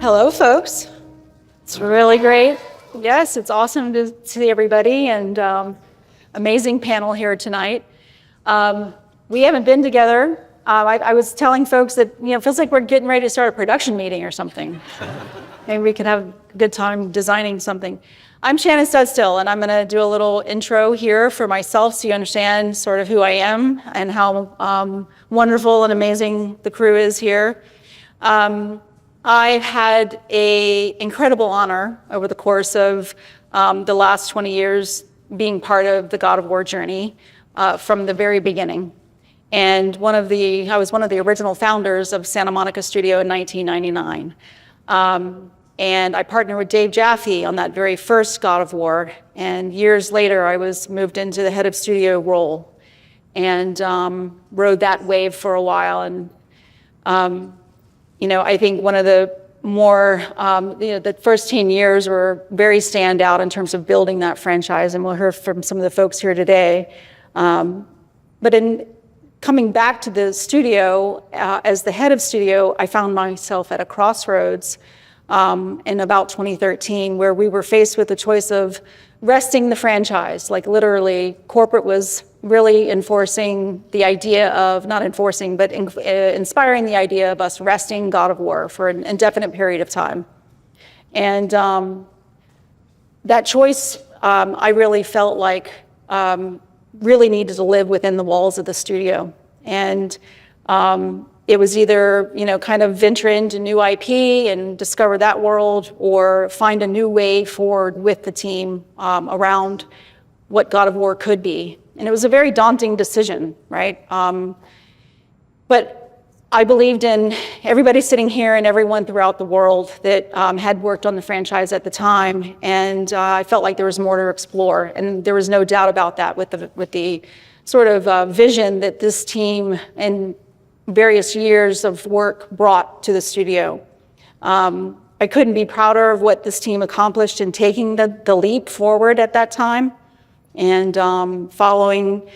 Hello, folks. It's really great. Yes, it's awesome to see everybody, and amazing panel here tonight. We haven't been together. I was telling folks that, it feels like we're getting ready to start a production meeting or something. Maybe we could have a good time designing something. I'm Shannon Studstill, and I'm going to do a little intro here for myself so you understand sort of who I am and how wonderful and amazing the crew is here. I've had an incredible honor over the course of the last 20 years being part of the God of War journey from the very beginning. And I was one of the original founders of Santa Monica Studio in 1999. And I partnered with Dave Jaffe on that very first God of War. And years later, I was moved into the head of studio role and rode that wave for a while. And I think one of the more, the first 10 years were very standout in terms of building that franchise, and we'll hear from some of the folks here today. But in coming back to the studio, as the head of studio, I found myself at a crossroads in about 2013, where we were faced with the choice of resting the franchise. Like literally, corporate was really enforcing the idea of, not enforcing, but inspiring the idea of us resting God of War for an indefinite period of time. And that choice, I really felt like really needed to live within the walls of the studio. And it was either, kind of venture into new IP and discover that world, or find a new way forward with the team around what God of War could be. And it was a very daunting decision, right? But I believed in everybody sitting here and everyone throughout the world that had worked on the franchise at the time, and I felt like there was more to explore. And there was no doubt about that with the sort of vision that this team and various years of work brought to the studio. I couldn't be prouder of what this team accomplished in taking the leap forward at that time. And following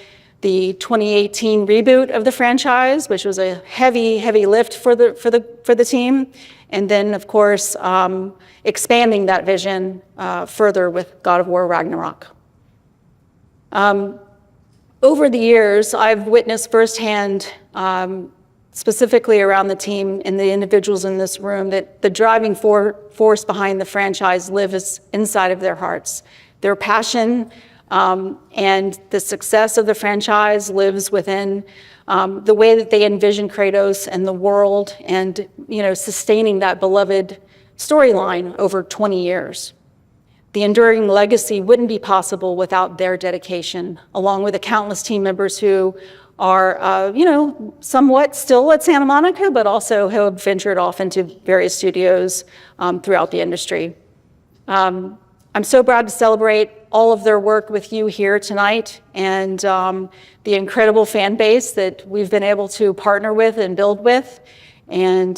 the 2018 reboot of the franchise, which was a heavy lift for the team, and then of course expanding that vision further with God of War Ragnarok. Over the years, I've witnessed firsthand, specifically around the team and the individuals in this room, that the driving force behind the franchise lives inside of their hearts. Their passion and the success of the franchise lives within the way that they envision Kratos and the world, and sustaining that beloved storyline over 20 years. The enduring legacy wouldn't be possible without their dedication, along with the countless team members who are, somewhat still at Santa Monica, but also have ventured off into various studios throughout the industry. I'm so proud to celebrate all of their work with you here tonight, and the incredible fan base that we've been able to partner with and build with. And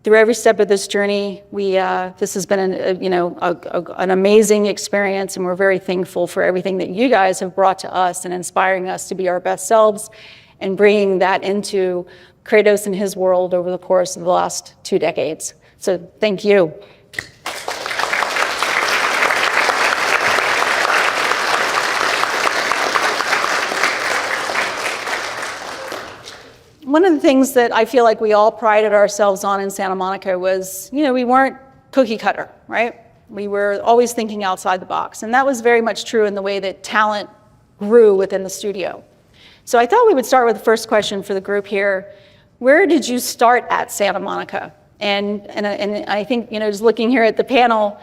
through every step of this journey, this has been an amazing experience, and we're very thankful for everything that you guys have brought to us and inspiring us to be our best selves and bringing that into Kratos and his world over the course of the last 2 decades. So thank you. One of the things that I feel like we all prided ourselves on in Santa Monica was, we weren't cookie cutter, right? We were always thinking outside the box. And that was very much true in the way that talent grew within the studio. So I thought we would start with the first question for the group here. Where did you start at Santa Monica? And I think, just looking here at the panel,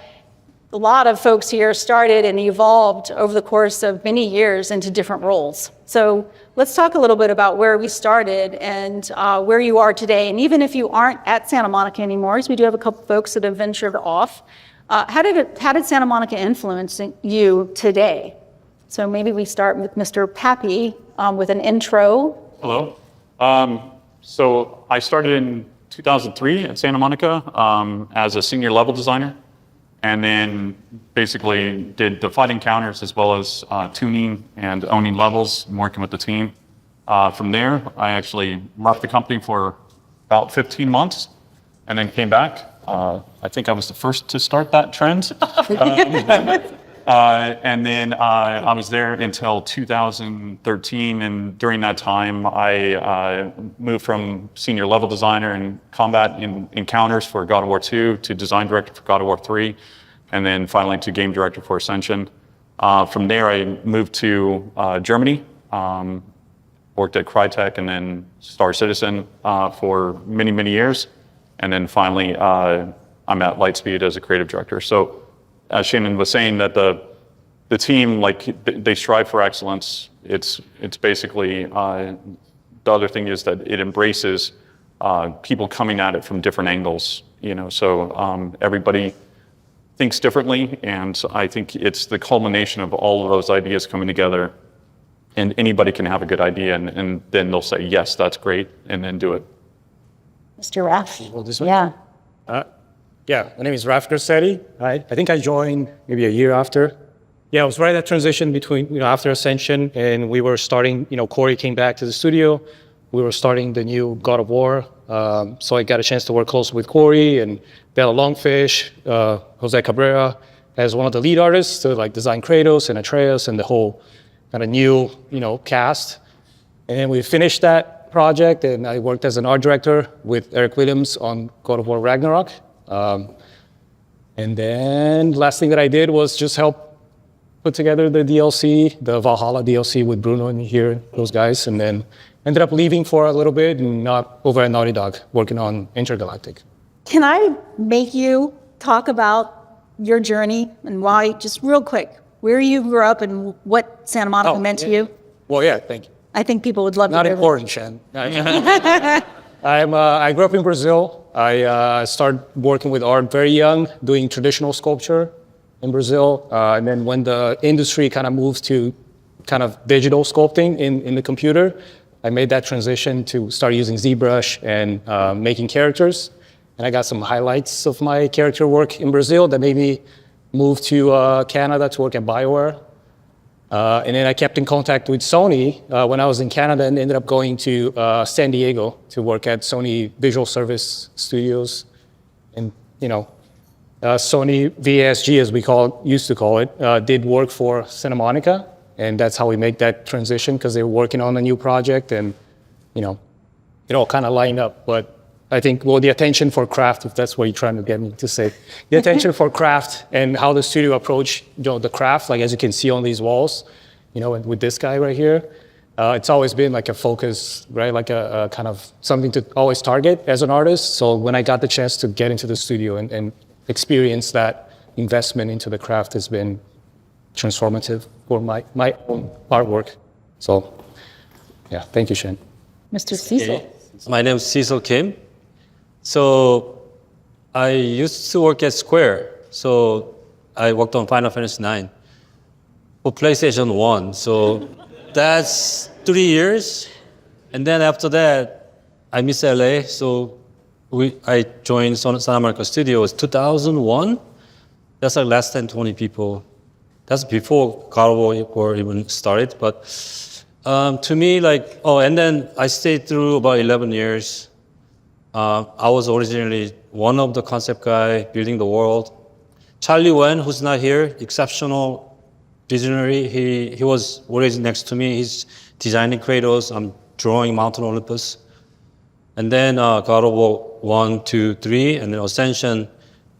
a lot of folks here started and evolved over the course of many years into different roles. So let's talk a little bit about where we started and where you are today. And even if you aren't at Santa Monica anymore, because we do have a couple folks that have ventured off, how did Santa Monica influence you today? So maybe we start with Mr. Papy with an intro. Hello. So I started in 2003 at Santa Monica as a senior level designer. And then basically did the fight encounters as well as tuning and owning levels and working with the team. From there, I actually left the company for about 15 months and then came back. I think I was the first to start that trend. And then I was there until 2013, and during that time, I moved from senior level designer in combat encounters for God of War 2 to design director for God of War 3, and then finally to game director for Ascension. From there, I moved to Germany, worked at Crytek and then Star Citizen for many, many years, and then finally I'm at Lightspeed as a creative director. So, as Shannon was saying, that the team, like, they strive for excellence. It's basically the other thing is that it embraces people coming at it from different angles. So everybody thinks differently, and I think it's the culmination of all of those ideas coming together. And anybody can have a good idea, and then they'll say, yes, that's great, and then do it. Mr. Raf. Well, this way? Yeah. Yeah, my name is Rafael Grassetti. I think I joined maybe a year after. Yeah, it was right at that transition between, after Ascension, and we were starting, Corey came back to the studio. We were starting the new God of War. So I got a chance to work closely with Corey and Bella Longfish, Jose Cabrera, as one of the lead artists to design Kratos and Atreus and the whole kind of new, cast. And we finished that project, and I worked as an art director with Eric Williams on God of War Ragnarok. And then the last thing that I did was just help put together the DLC, the Valhalla DLC with Bruno and Mihir, those guys, and then ended up leaving for a little bit and over at Naughty Dog, working on Intergalactic. Can I make you talk about your journey and why, just real quick, where you grew up and what Santa Monica meant to you? Well, yeah, thank you. I think people would love to Not hear important, Shen. I grew up in Brazil. I started working with art very young, doing traditional sculpture in Brazil. And then when the industry kind of moves to kind of digital sculpting in the computer, I made that transition to start using ZBrush and making characters. And I got some highlights of my character work in Brazil that made me move to Canada to work at BioWare. And then I kept in contact with Sony when I was in Canada and ended up going to San Diego to work at Sony Visual Service Studios. And, Sony VSG, as we used to call it, did work for Santa Monica. And that's how we make that transition, because they were working on a new project and, it all kind of lined up. But I think, the attention for craft, if that's what you're trying to get me to say, the attention for craft and how the studio approached, the craft, like as you can see on these walls, and with this guy right here, it's always been like a focus, right? Like a kind of something to always target as an artist. So when I got the chance to get into the studio and experience that investment into the craft has been transformative for my own artwork. So, yeah, thank you, Shen. Mr. Cecil. Okay. My name is Cecil Kim. So I used to work at Square. So I worked on Final Fantasy IX for PlayStation 1. So that's 3 years. And then after that, I miss LA. So I joined Santa Monica Studios 2001. That's like less than 20 people. That's before God of War even started. But to me, and then I stayed through about 11 years. I was originally one of the concept guy building the world. Charlie Wen, who's not here, exceptional visionary. He was always next to me. He's designing Kratos. I'm drawing Mountain Olympus. And then God of War 1, 2, 3, and then Ascension.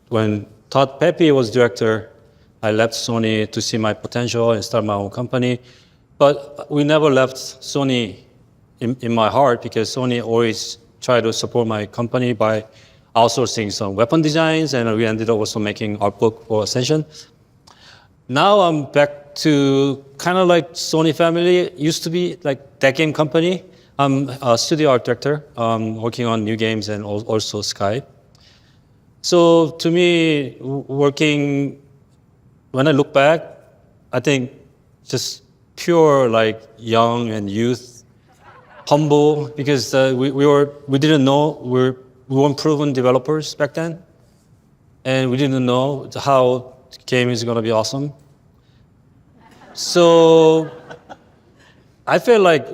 When Todd Papy was director, I left Sony to see my potential and start my own company. But we never left Sony in my heart, because Sony always tried to support my company by outsourcing some weapon designs, and we ended up also making art book for Ascension. Now I'm back to kind of like Sony family. It used to be like that game company. I'm a studio art director, working on new games and also Sky. So to me, when I look back, I think just pure young and youth, humble, because we didn't know, we weren't proven developers back then, and we didn't know how the game is going to be awesome. So I feel like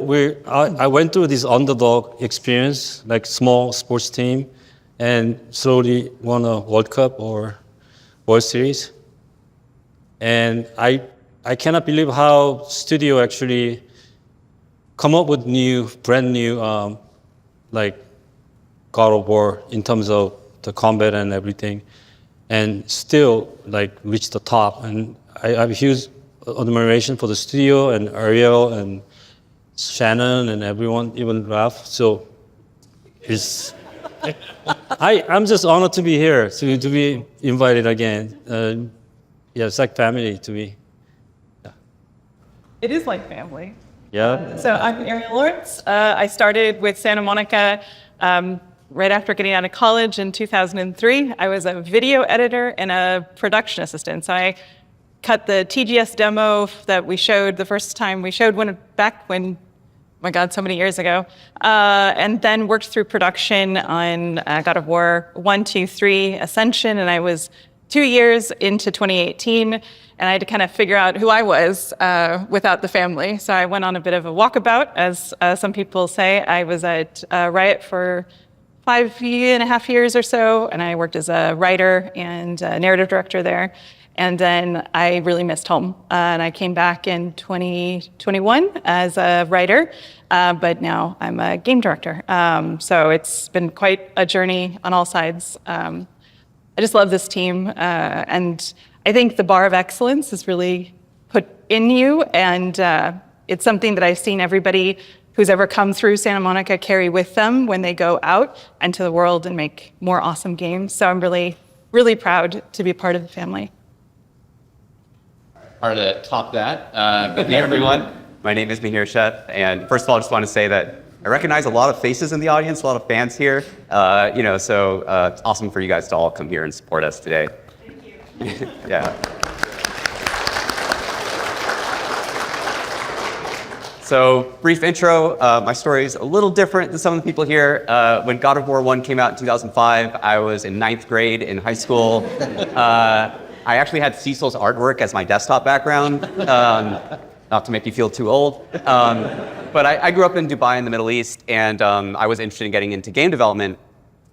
I went through this underdog experience, like small sports team, and slowly won a World Cup or World Series. And I cannot believe how studio actually come up with brand new, like God of War in terms of the combat and everything, and still like reach the top. And I have huge admiration for the studio and Ariel and Shannon and everyone, even Raf. So I'm just honored to be here, to be invited again. Yeah, it's like family to me. Yeah. It is like family. Yeah. So I'm Ariel Lawrence. I started with Santa Monica right after getting out of college in 2003. I was a video editor and a production assistant. So I cut the TGS demo that we showed the first time we showed back when, oh my God, so many years ago, and then worked through production on God of War 1, 2, 3, Ascension, and I was 2 years into 2018, and I had to kind of figure out who I was without the family. So I went on a bit of a walkabout, as some people say. I was at Riot for 5.5 years or so, and I worked as a writer and narrative director there. And then I really missed home. And I came back in 2021 as a writer, but now I'm a game director. So it's been quite a journey on all sides. I just love this team. And I think the bar of excellence is really put in you. And it's something that I've seen everybody who's ever come through Santa Monica carry with them when they go out into the world and make more awesome games. So I'm really, really proud to be part of the family. Hard to top that. Hey everyone, my name is Mihir, Sheth, and first of all, I just want to say that I recognize a lot of faces in the audience, a lot of fans here. So it's awesome for you guys to all come here and support us today. Thank you. Yeah. So brief intro, my story is a little different than some of the people here. When God of War 1 came out in 2005, I was in 9th grade in high school. I actually had Cecil's artwork as my desktop background, not to make you feel too old. But I grew up in Dubai in the Middle East, and I was interested in getting into game development.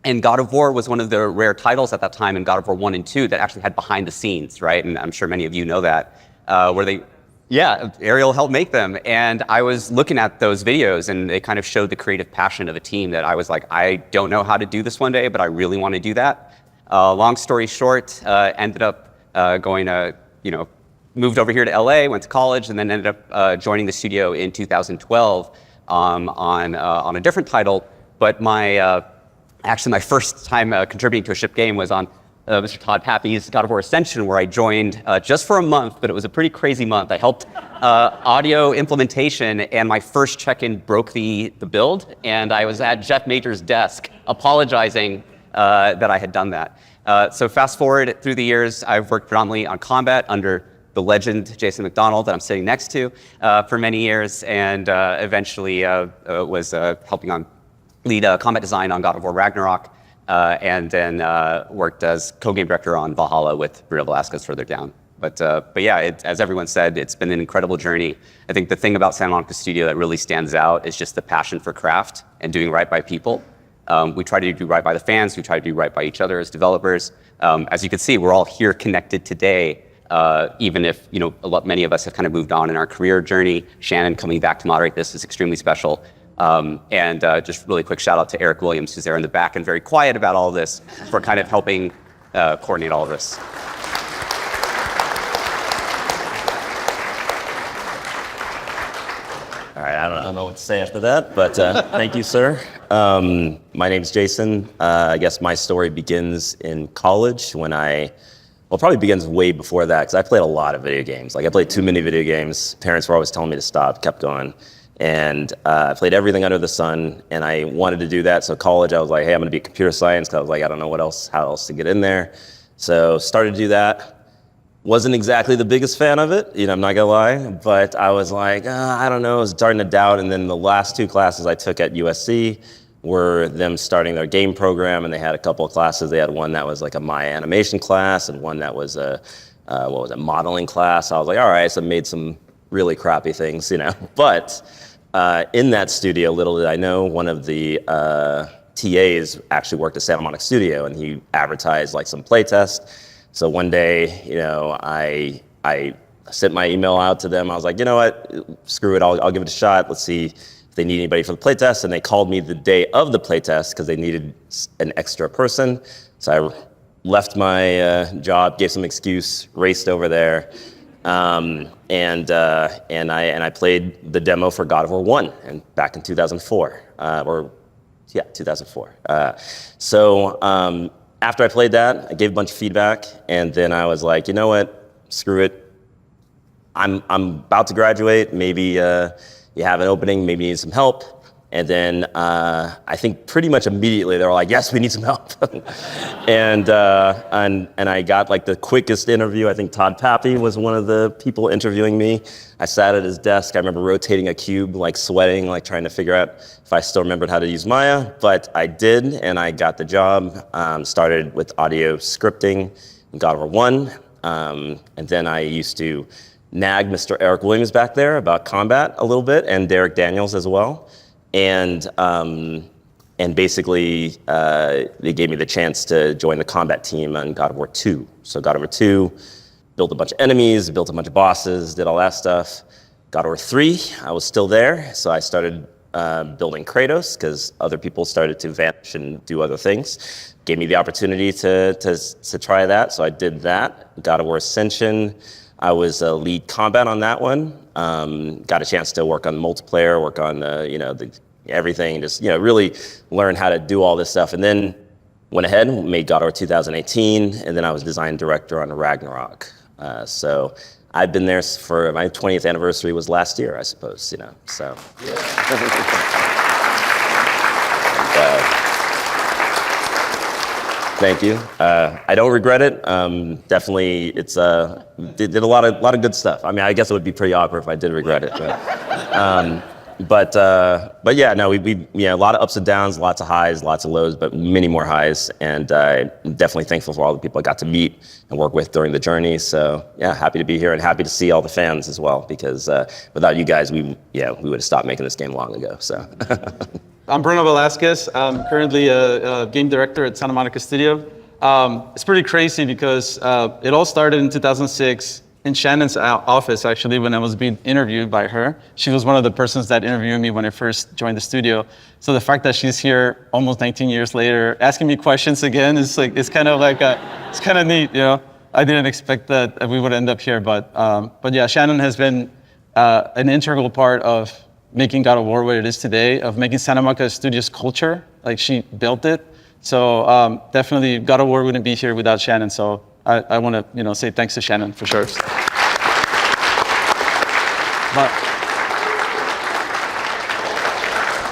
And God of War was one of the rare titles at that time in God of War 1 and 2 that actually had behind the scenes, right? And I'm sure many of you know that, Ariel helped make them. And I was looking at those videos, and they kind of showed the creative passion of a team that I was like, I don't know how to do this one day, but I really want to do that. Long story short, ended up moved over here to LA, went to college, and then ended up joining the studio in 2012 on a different title. But my first time contributing to a ship game was on Mr. Todd Papy's God of War Ascension, where I joined just for a month, but it was a pretty crazy month. I helped audio implementation, and my first check-in broke the build, and I was at Jeff Major's desk apologizing that I had done that. So fast forward through the years, I've worked predominantly on combat under the legend Jason McDonald that I'm sitting next to for many years, and eventually was helping on lead combat design on God of War Ragnarok, and then worked as co-game director on Valhalla with Bruno Velazquez further down. But yeah, as everyone said, it's been an incredible journey. I think the thing about Santa Monica Studio that really stands out is just the passion for craft and doing right by people. We try to do right by the fans. We try to do right by each other as developers. As you can see, we're all here connected today, even if many of us have kind of moved on in our career journey. Shannon coming back to moderate this is extremely special. And just really quick shout out to Eric Williams, who's there in the back and very quiet about all of this, for kind of helping coordinate all of this. All right, I don't know what to say after that, but thank you, sir. My name's Jason. I guess my story begins in college when probably begins way before that, because I played a lot of video games. Like, I played too many video games. Parents were always telling me to stop, kept going. And I played everything under the sun, and I wanted to do that. So college, I was like, hey, I'm gonna be computer science, because I was like, I don't know how else to get in there. So started to do that. Wasn't exactly the biggest fan of it, I'm not gonna lie, but I was like, I don't know, I was starting to doubt. And then the last 2 classes I took at USC were them starting their game program, and they had a couple of classes. They had one that was like a Maya animation class, and one that was a modeling class. I was like, all right, so I made some really crappy things, you know. But in that studio, little did I know, one of the TAs actually worked at Santa Monica Studio, and he advertised like some playtest. So one day, you know, I sent my email out to them. I was like, you know what, screw it, I'll give it a shot. Let's see if they need anybody for the playtest. And they called me the day of the playtest because they needed an extra person. So I left my job, gave some excuse, raced over there, and I played the demo for God of War 1 back in 2004, 2004. After I played that, I gave a bunch of feedback, and then I was like, you know what, screw it. I'm about to graduate. Maybe you have an opening. Maybe you need some help. And then I think pretty much immediately they were like, yes, we need some help. and I got like the quickest interview. I think Todd Papy was one of the people interviewing me. I sat at his desk. I remember rotating a cube, like sweating, like trying to figure out if I still remembered how to use Maya. But I did, and I got the job. Started with audio scripting in God of War 1. And then I used to nag Mr. Eric Williams back there about combat a little bit, and Derek Daniels as well. And basically, they gave me the chance to join the combat team on God of War 2. So God of War 2, built a bunch of enemies, built a bunch of bosses, did all that stuff. God of War 3, I was still there, so I started building Kratos because other people started to vanish and do other things. Gave me the opportunity to try that, so I did that. God of War Ascension, I was a lead combat on that one. Got a chance to work on multiplayer, work on everything, just really learn how to do all this stuff. And then went ahead and made God of War 2018, and then I was design director on Ragnarok. So I've been there for my 20th anniversary was last year, I suppose. So. Thank you. I don't regret it. Definitely, it's did a lot of good stuff. I mean, I guess it would be pretty awkward if I did regret it. But yeah, no, we a lot of ups and downs, lots of highs, lots of lows, but many more highs. And I'm definitely thankful for all the people I got to meet and work with during the journey. So yeah, happy to be here and happy to see all the fans as well, because without you guys, we would have stopped making this game long ago. So. I'm Bruno Velazquez. I'm currently a game director at Santa Monica Studio. It's pretty crazy because it all started in 2006 in Shannon's office, actually, when I was being interviewed by her. She was one of the persons that interviewed me when I first joined the studio. So the fact that she's here almost 19 years later, asking me questions again, it's kind of neat, I didn't expect that we would end up here, but yeah, Shannon has been an integral part of making God of War what it is today, of making Santa Monica Studios culture, like she built it. So definitely God of War wouldn't be here without Shannon. So I want to say thanks to Shannon for sure.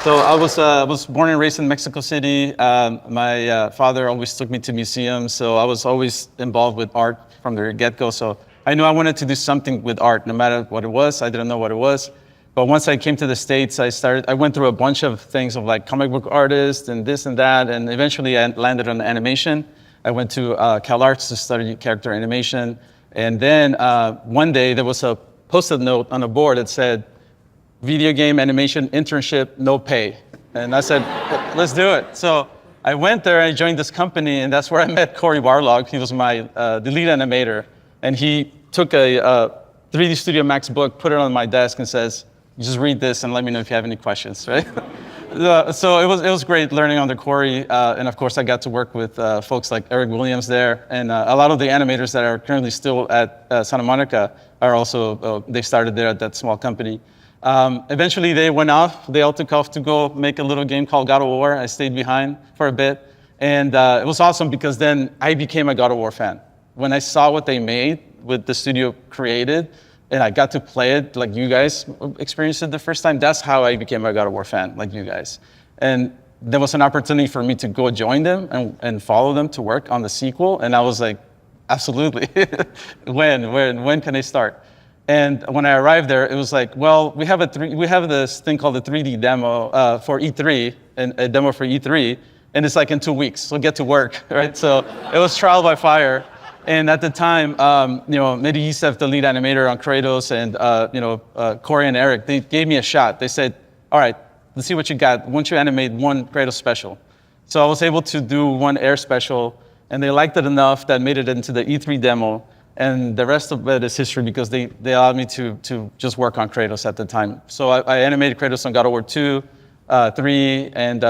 So I was born and raised in Mexico City. My father always took me to museums, so I was always involved with art from the get-go. So I knew I wanted to do something with art, no matter what it was. I didn't know what it was. But once I came to the States, I went through a bunch of things of like comic book artists and this and that, and eventually I landed on animation. I went to CalArts to study character animation. And then one day there was a post-it note on a board that said, video game animation internship, no pay. And I said, let's do it. So I went there, I joined this company, and that's where I met Corey Barlog. He was the lead animator. And he took a 3D Studio Max book, put it on my desk and says, just read this and let me know if you have any questions, right? So it was great learning under Corey. And of course, I got to work with folks like Eric Williams there. And a lot of the animators that are currently still at Santa Monica are also, they started there at that small company. Eventually they went off. They all took off to go make a little game called God of War. I stayed behind for a bit. And it was awesome because then I became a God of War fan. When I saw what they made, what the studio created, and I got to play it like you guys experienced it the first time, that's how I became a God of War fan, like you guys. And there was an opportunity for me to go join them and follow them to work on the sequel. And I was like, absolutely. When can I start? And when I arrived there, it was like, well, we have this thing called the 3D demo for E3, and a demo for E3, and it's like in 2 weeks, so get to work, right? So it was trial by fire. And at the time, Mihir, the lead animator on Kratos, and Corey and Eric, they gave me a shot. They said, all right, let's see what you got. Why don't you animate one Kratos special? So I was able to do one Air special, and they liked it enough that made it into the E3 demo. And the rest of it is history because they allowed me to just work on Kratos at the time. So I animated Kratos on God of War 2, 3, and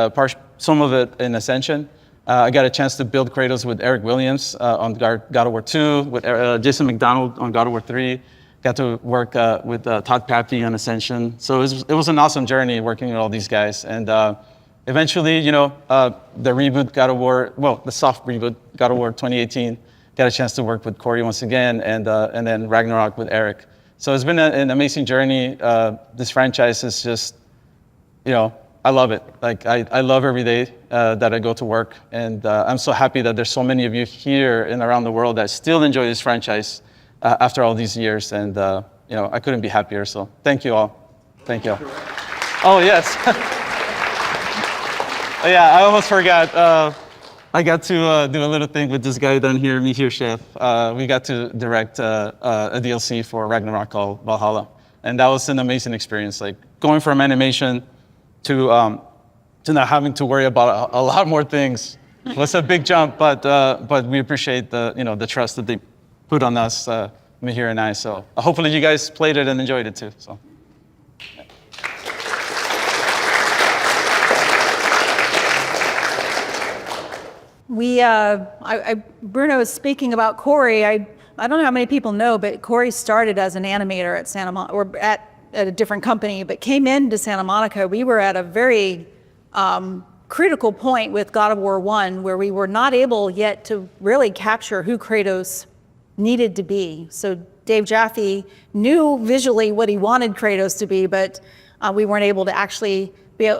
some of it in Ascension. I got a chance to build Kratos with Eric Williams on God of War 2, with Jason McDonald on God of War 3. Got to work with Todd Papy on Ascension. So it was an awesome journey working with all these guys. And eventually, the reboot God of War, the soft reboot God of War 2018, got a chance to work with Corey once again, and then Ragnarok with Eric. So it's been an amazing journey. This franchise is just, I love it. Like I love every day that I go to work, and I'm so happy that there's so many of you here and around the world that still enjoy this franchise after all these years, and I couldn't be happier. So thank you all. Thank you. Oh yes. Yeah, I almost forgot. I got to do a little thing with this guy down here, Mihir, Sheth. We got to direct a DLC for Ragnarok called Valhalla, and that was an amazing experience. Like going from animation to not having to worry about a lot more things was a big jump, but we appreciate the trust that they put on us, Mihir and I. So hopefully you guys played it and enjoyed it too. So. Bruno is speaking about Corey. I don't know how many people know, but Corey started as an animator at Santa Monica, or at a different company, but came into Santa Monica. We were at a very critical point with God of War 1, where we were not able yet to really capture who Kratos needed to be. So Dave Jaffe knew visually what he wanted Kratos to be, but we weren't able to actually be,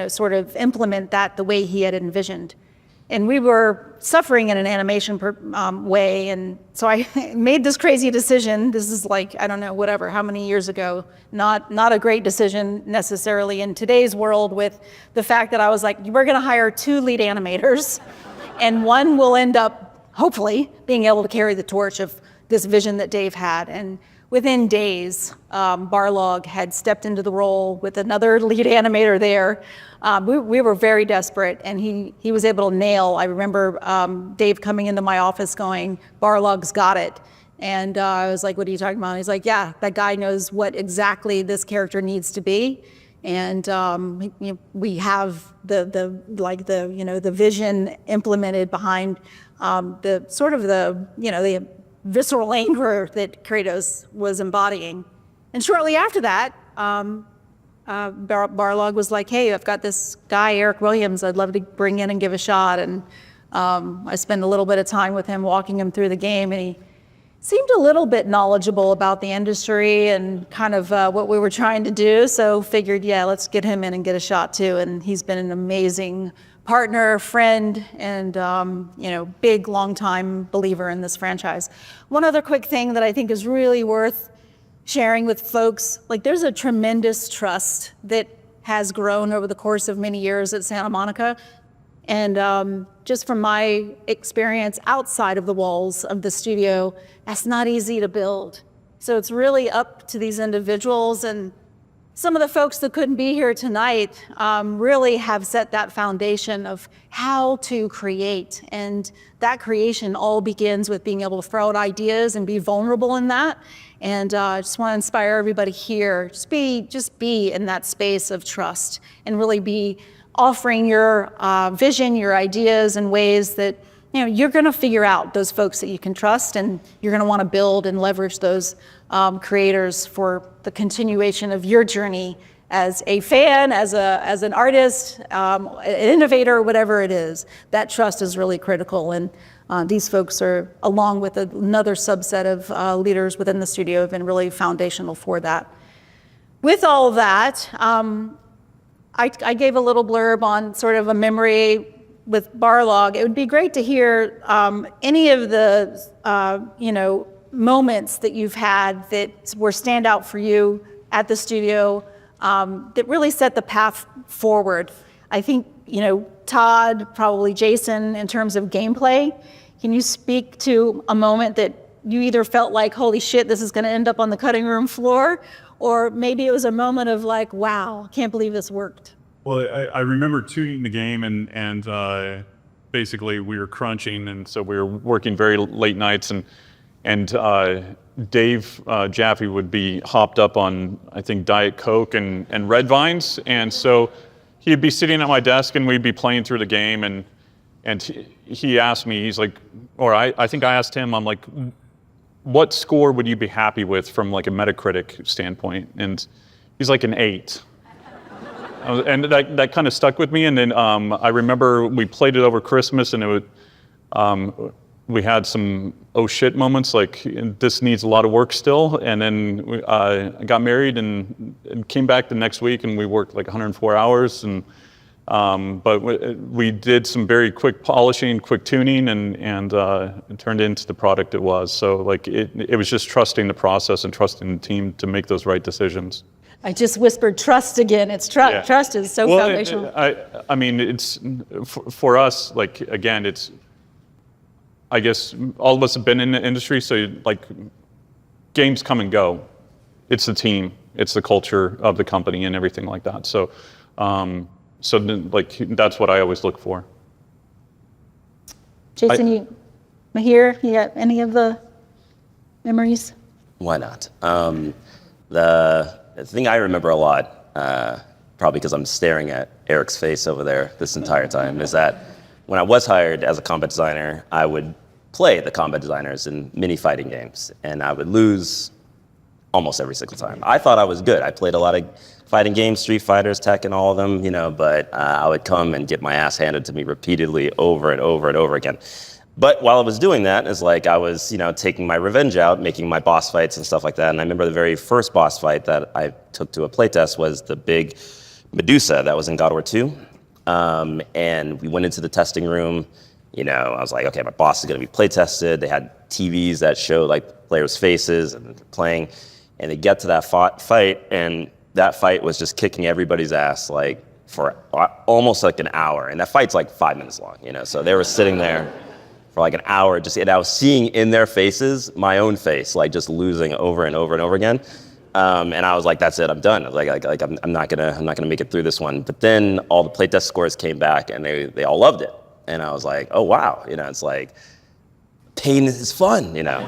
sort of implement that the way he had envisioned. And we were suffering in an animation way, and so I made this crazy decision. This is like, I don't know, whatever, how many years ago. Not a great decision necessarily in today's world, with the fact that I was like, we're gonna hire 2 lead animators, and one will end up, hopefully, being able to carry the torch of this vision that Dave had. And within days, Barlog had stepped into the role with another lead animator there. We were very desperate, and he was able to nail. I remember Dave coming into my office going, "Barlog's got it." And I was like, "What are you talking about?" And he's like, "Yeah, that guy knows what exactly this character needs to be." And we have the vision implemented behind the sort of the visceral anger that Kratos was embodying. And shortly after that, Barlog was like, "Hey, I've got this guy, Eric Williams, I'd love to bring in and give a shot." And I spent a little bit of time with him, walking him through the game, and he seemed a little bit knowledgeable about the industry and kind of what we were trying to do. So figured, yeah, let's get him in and get a shot too. And he's been an amazing partner, friend, and big, long-time believer in this franchise. One other quick thing that I think is really worth sharing with folks, like there's a tremendous trust that has grown over the course of many years at Santa Monica. And just from my experience outside of the walls of the studio, that's not easy to build. So it's really up to these individuals, and some of the folks that couldn't be here tonight really have set that foundation of how to create. And that creation all begins with being able to throw out ideas and be vulnerable in that. And I just want to inspire everybody here, just be in that space of trust, and really be offering your vision, your ideas in ways that you're going to figure out those folks that you can trust, and you're going to want to build and leverage those creators for the continuation of your journey as a fan, as an artist, an innovator, whatever it is. That trust is really critical, and these folks are, along with another subset of leaders within the studio, have been really foundational for that. With all of that, I gave a little blurb on sort of a memory with Barlog. It would be great to hear any of the moments that you've had that were standout for you at the studio that really set the path forward. I think Todd, probably Jason, in terms of gameplay. Can you speak to a moment that you either felt like, holy shit, this is going to end up on the cutting room floor, or maybe it was a moment of like, wow, I can't believe this worked? Well, I remember tuning the game, and basically we were crunching, and so we were working very late nights, and Dave Jaffe would be hopped up on, I think, Diet Coke and Red Vines, and so he'd be sitting at my desk, and we'd be playing through the game, and he asked me, he's like, or I think I asked him, I'm like, what score would you be happy with from like a Metacritic standpoint? And he's like an 8. And that kind of stuck with me. And then I remember we played it over Christmas, and it would, we had some oh shit moments, like this needs a lot of work still. And then I got married and came back the next week, and we worked like 104 hours. And but we did some very quick polishing, quick tuning, and it turned into the product it was. So like it was just trusting the process and trusting the team to make those right decisions. I just whispered trust again. It's Yeah. trust is so foundational. I mean, it's for us, like, again, it's, I guess all of us have been in the industry, so like games come and go. It's the team, it's the culture of the company and everything like that. So, like that's what I always look for. Jason, Mihir, you got any of the memories? Why not? The thing I remember a lot, probably because I'm staring at Eric's face over there this entire time, is that when I was hired as a combat designer, I would play the combat designers in mini fighting games, and I would lose almost every single time. I thought I was good. I played a lot of fighting games, Street Fighters, Tekken, all of them, you know, but I would come and get my ass handed to me repeatedly over and over and over again. But while I was doing that, it's like I was, you know, taking my revenge out, making my boss fights and stuff like that. And I remember the very first boss fight that I took to a playtest was the big Medusa that was in God of War 2. And we went into the testing room. You know, I was like, okay, my boss is going to be playtested. They had TVs that showed like players' faces and playing. And they get to that fight, and that fight was just kicking everybody's ass like for almost like an hour. And that fight's like 5 minutes long, you know. So they were sitting there for like an hour, and I was seeing in their faces my own face, like just losing over and over and over again. And I was like, that's it, I'm done. I was like I'm not gonna make it through this one. But then all the playtest scores came back, and they all loved it. And I was like, oh wow, you know, it's like pain is fun, you know.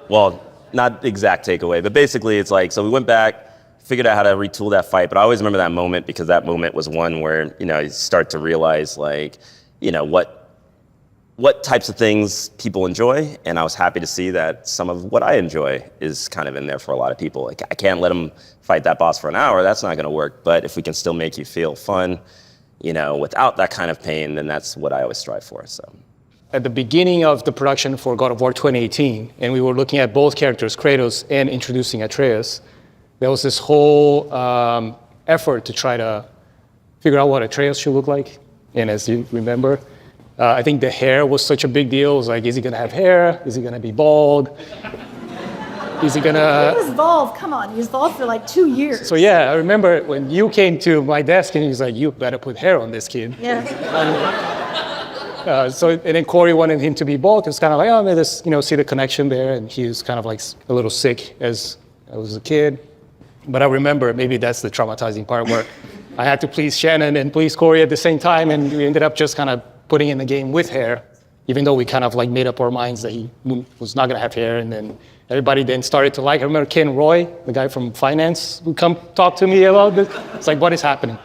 Well, not the exact takeaway, but basically it's like, so we went back, figured out how to retool that fight. But I always remember that moment, because that moment was one where, you know, you start to realize like, you know, what types of things people enjoy. And I was happy to see that some of what I enjoy is kind of in there for a lot of people. Like, I can't let them fight that boss for an hour. That's not going to work. But if we can still make you feel fun, you know, without that kind of pain, then that's what I always strive for. So. At the beginning of the production for God of War 2018, and we were looking at both characters, Kratos and introducing Atreus, there was this whole effort to try to figure out what Atreus should look like. And as you remember, I think the hair was such a big deal. It was like, is he gonna have hair? Is he gonna be bald? Is he gonna... He was bald, come on, he was bald for like 2 years. So yeah, I remember when you came to my desk and he was like, you better put hair on this kid. Yeah. And then Corey wanted him to be bald. It was kind of like, oh, man, just, you know, see the connection there. And he was kind of like a little sick as I was a kid. But I remember, maybe that's the traumatizing part, where I had to please Shannon and please Corey at the same time. And we ended up just kind of putting in the game with hair, even though we kind of like made up our minds that he was not going to have hair. And then everybody then started to like, I remember Ken Roy, the guy from finance, would come talk to me about this. It's like, what is happening?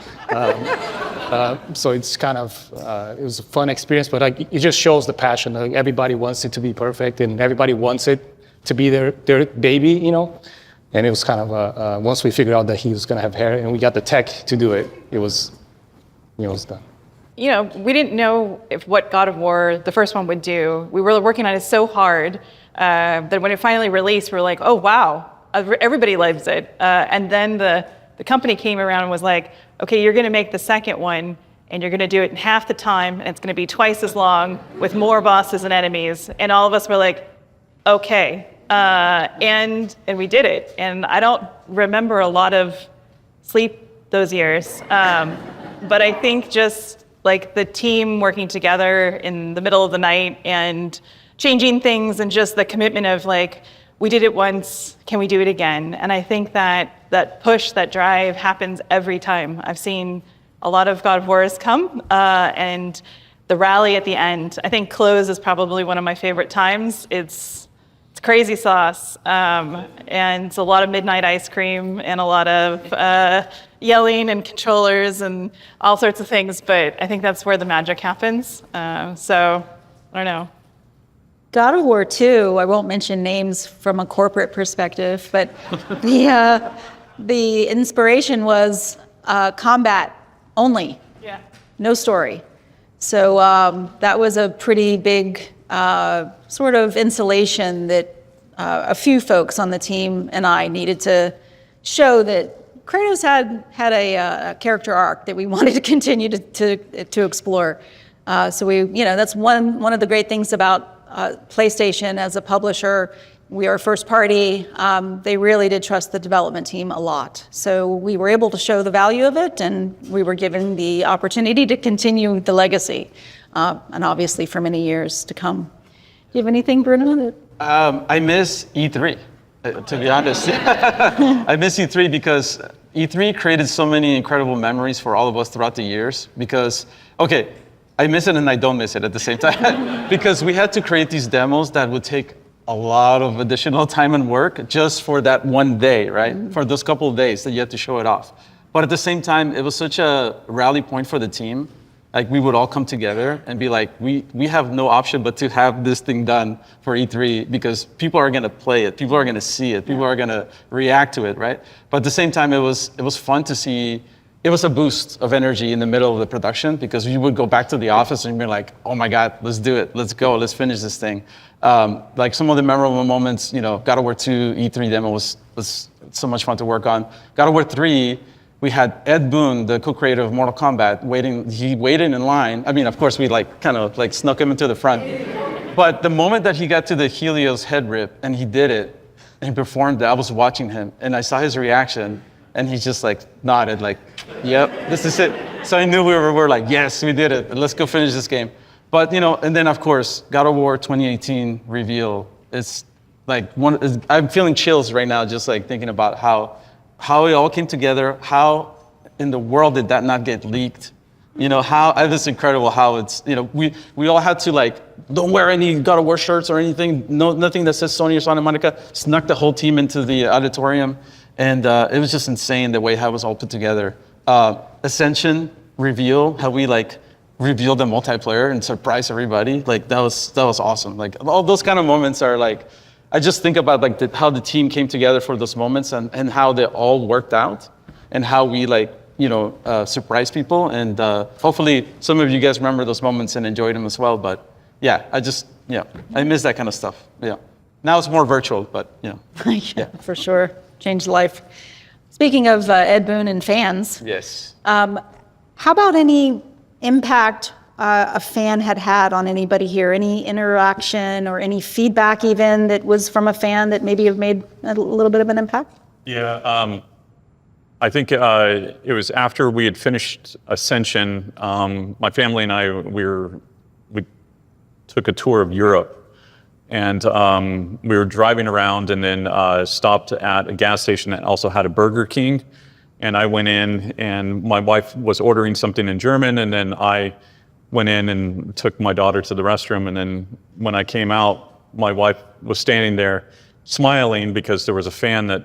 So it's kind of, it was a fun experience, but like, it just shows the passion. Like, everybody wants it to be perfect, and everybody wants it to be their baby, you know? And it was kind of, once we figured out that he was going to have hair and we got the tech to do it, it was done. You know, we didn't know what God of War, the first one, would do. We were working on it so hard that when it finally released, we were like, oh, wow, everybody loves it. And then the company came around and was like, okay, you're going to make the second one, and you're going to do it in half the time, and it's going to be twice as long with more bosses and enemies. And all of us were like, okay. And we did it. And I don't remember a lot of sleep those years. But I think just like the team working together in the middle of the night and changing things, and just the commitment of like, we did it once, can we do it again? And I think that push, that drive happens every time. I've seen a lot of God of Wars come, and the rally at the end. I think close is probably one of my favorite times. It's crazy sauce, and a lot of midnight ice cream, and a lot of yelling and controllers and all sorts of things. But I think that's where the magic happens. So I don't know. God of War 2, I won't mention names from a corporate perspective, but the inspiration was combat only, Yeah. no story. So that was a pretty big sort of insulation that a few folks on the team and I needed to show that Kratos had a character arc that we wanted to continue to explore. So that's one of the great things about PlayStation as a publisher. We are first party. They really did trust the development team a lot. So we were able to show the value of it, and we were given the opportunity to continue the legacy, and obviously for many years to come. Do you have anything, Bruno? I miss E3, to be honest. I miss E3 because E3 created so many incredible memories for all of us throughout the years. Because, okay, I miss it and I don't miss it at the same time. Because we had to create these demos that would take a lot of additional time and work just for that one day, right? Mm-hmm. For those couple of days that you had to show it off. But at the same time, it was such a rally point for the team. Like, we would all come together and be like, we have no option but to have this thing done for E3 because people are gonna play it, people are gonna see it, people are gonna react to it, right? But at the same time, it was fun to see. It was a boost of energy in the middle of the production because you would go back to the office and be like, oh my God, let's do it, let's go, let's finish this thing. Like some of the memorable moments, God of War 2 E3 demo was so much fun to work on. God of War 3, we had Ed Boon, the co-creator of Mortal Kombat, waiting. He waited in line. I mean, of course, we kind of snuck him into the front. But the moment that he got to the Helios head rip and he did it and he performed it, I was watching him and I saw his reaction and he just nodded yep, this is it. So I knew we were like, yes, we did it. Let's go finish this game. But, and then of course, God of War 2018 reveal. It's I'm feeling chills right now just thinking about how it all came together, how in the world did that not get leaked? How it's incredible how it's, we all had to don't wear any God of War shirts or anything, nothing that says Sony or Santa Monica, snuck the whole team into the auditorium. And it was just insane the way how it was all put together. Ascension reveal, how we revealed the multiplayer and surprised everybody. That was awesome. All those kind of moments are I just think about how the team came together for those moments and how they all worked out and how we surprised people. And hopefully some of you guys remember those moments and enjoyed them as well. But yeah, I miss that kind of stuff. Yeah. Now it's more virtual, but yeah, for sure. Changed life. Speaking of Ed Boon and fans. Yes. How about any impact a fan had on anybody here? Any interaction or any feedback even that was from a fan that maybe have made a little bit of an impact? Yeah, I think it was after we had finished Ascension, my family and I, we took a tour of Europe. And we were driving around and then stopped at a gas station that also had a Burger King. And I went in and my wife was ordering something in German, and then I went in and took my daughter to the restroom. And then when I came out, my wife was standing there smiling because there was a fan that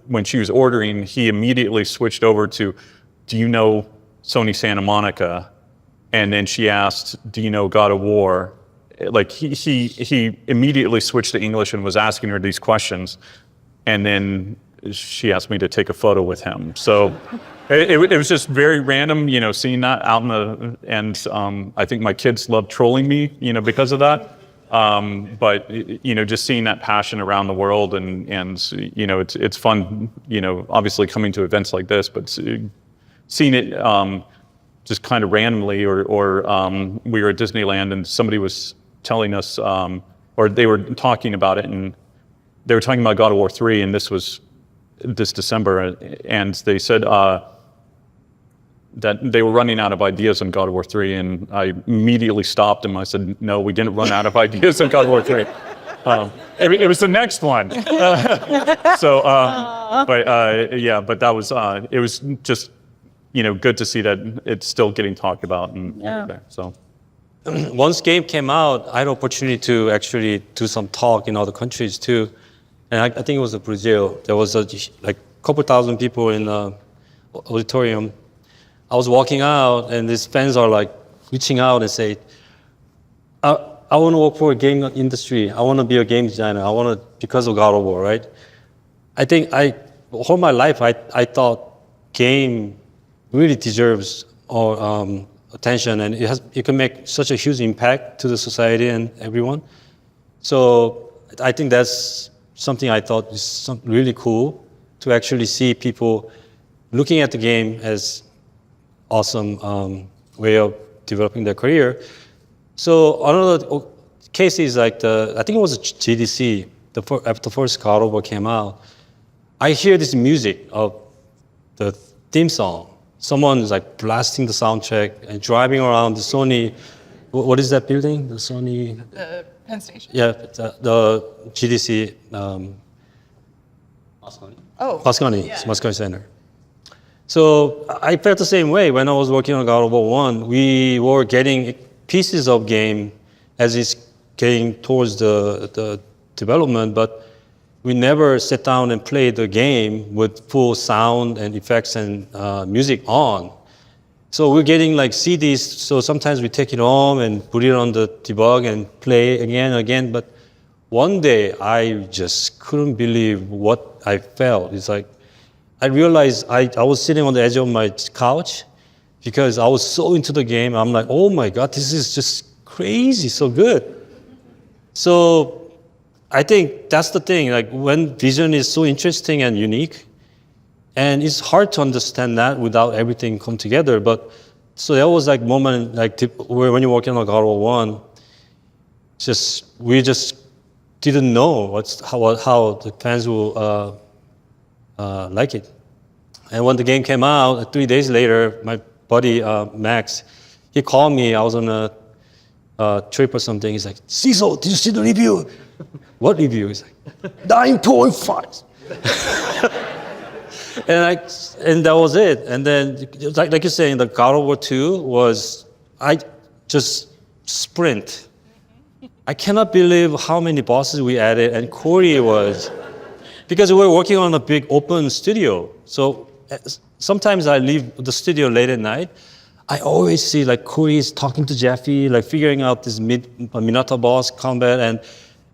when she was ordering, he immediately switched over to, do you know Sony Santa Monica? And then she asked, do you know God of War? He immediately switched to English and was asking her these questions. And then she asked me to take a photo with him. So it was just very random, seeing that out and I think my kids love trolling me, because of that. But just seeing that passion around the world and it's fun, obviously coming to events like this, but seeing it just kind of randomly or we were at Disneyland and somebody was telling us, or they were talking about it, and they were talking about God of War 3, and this was this December, and they said, that they were running out of ideas on God of War 3, and I immediately stopped them. I said, no, we didn't run out of ideas on God of War 3. It was the next one. But that was, it was just, good to see that it's still getting talked about. So. Once game came out, I had an opportunity to actually do some talk in other countries too. And I think it was Brazil. There was like a couple thousand people in the auditorium. I was walking out, and these fans are like reaching out and say, I want to work for a game industry. I want to be a game designer. I want to, because of God of War, right? I think all my life, I thought game really deserves attention, and it can make such a huge impact to the society and everyone. So I think that's something I thought is really cool, to actually see people looking at the game as awesome way of developing their career. So another case is like I think it was a GDC, after the first God of War came out. I hear this music of the theme song. Someone is like blasting the soundtrack and driving around the Sony. What is that building? The Sony. The Penn Station. Yeah, the GDC. Moscone Center. So I felt the same way when I was working on God of War 1. We were getting pieces of game as it's getting towards the development, but we never sat down and played the game with full sound and effects and music on. So we're getting like CDs, so sometimes we take it home and put it on the debug and play again and again. But one day I just couldn't believe what I felt. It's like, I realized I was sitting on the edge of my couch because I was so into the game. I'm like, oh my God, this is just crazy, so good. So I think that's the thing, like when vision is so interesting and unique, and it's hard to understand that without everything come together. But so there was like moment like where when you're working on God of War 1, we just didn't know how the fans will like it. And when the game came out, 3 days later, my buddy Max, he called me. I was on a trip or something. He's like, Cecil, did you see the review? What review? He's like, 9.5. and that was it. And then, like you're saying, the God of War 2 was, I just sprint. I cannot believe how many bosses we added, and Corey was, because we were working on a big open studio. So sometimes I leave the studio late at night. I always see like Corey is talking to Jeffy, like figuring out this Minato boss combat, and